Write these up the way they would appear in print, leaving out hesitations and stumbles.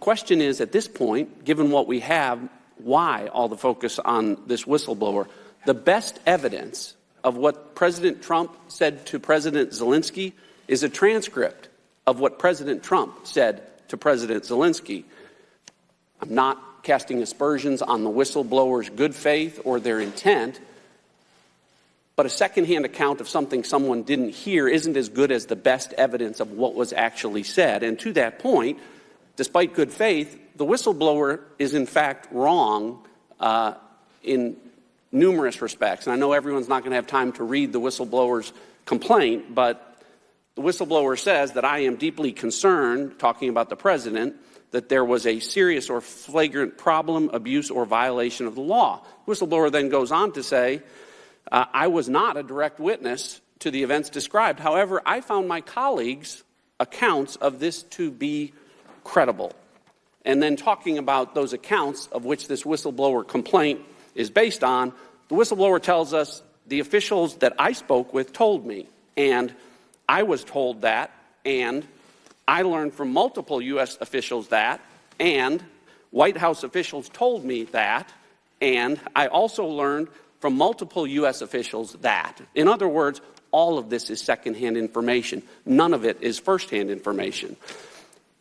question is, at this point, given what we have, why all the focus on this whistleblower? The best evidence of what President Trump said to President Zelensky is a transcript of what President Trump said to President Zelensky. I'm not casting aspersions on the whistleblower's good faith or their intent, but a secondhand account of something someone didn't hear isn't as good as the best evidence of what was actually said. And to that point, despite good faith, the whistleblower is in fact wrong in numerous respects. And I know everyone's not going to have time to read the whistleblower's complaint, but the whistleblower says that I am deeply concerned, talking about the president, that there was a serious or flagrant problem, abuse, or violation of the law. The whistleblower then goes on to say, I was not a direct witness to the events described. However, I found my colleagues' accounts of this to be credible. And then talking about those accounts of which this whistleblower complaint is based on, the whistleblower tells us the officials that I spoke with told me, and I was told that, and I learned from multiple U.S. officials that, and White House officials told me that, and I also learned from multiple U.S. officials that. In other words, all of this is secondhand information. None of it is firsthand information.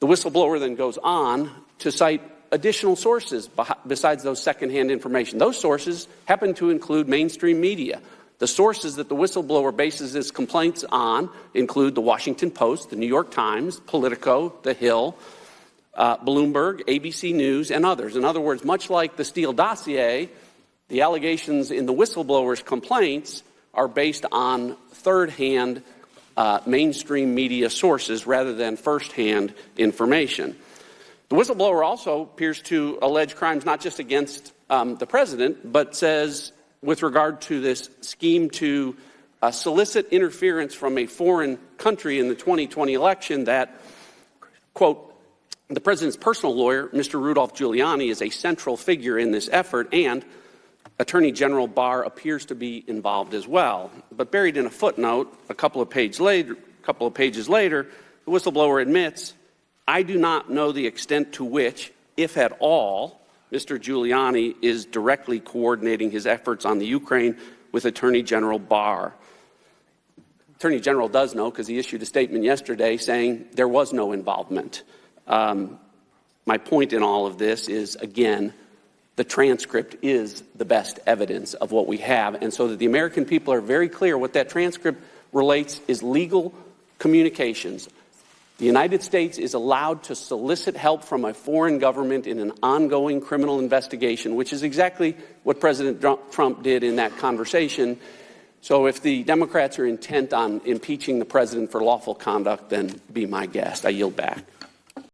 The whistleblower then goes on to cite additional sources besides those secondhand information. Those sources happen to include mainstream media. The sources that the whistleblower bases his complaints on include the Washington Post, the New York Times, Politico, The Hill, Bloomberg, ABC News, and others. In other words, much like the Steele dossier, the allegations in the whistleblower's complaints are based on third-hand mainstream media sources rather than first-hand information. The whistleblower also appears to allege crimes not just against the president, but says, with regard to this scheme to solicit interference from a foreign country in the 2020 election, that, quote, the president's personal lawyer, Mr. Rudolph Giuliani, is a central figure in this effort, and Attorney General Barr appears to be involved as well. But buried in a footnote, a couple of pages later, the whistleblower admits, I do not know the extent to which, if at all, Mr. Giuliani is directly coordinating his efforts on the Ukraine with Attorney General Barr. Attorney General does know because he issued a statement yesterday saying there was no involvement. My point in all of this is, again, the transcript is the best evidence of what we have, and so that the American people are very clear what that transcript relates is legal communications. The United States is allowed to solicit help from a foreign government in an ongoing criminal investigation, which is exactly what President Trump did in that conversation. So if the Democrats are intent on impeaching the president for lawful conduct, then be my guest. I yield back.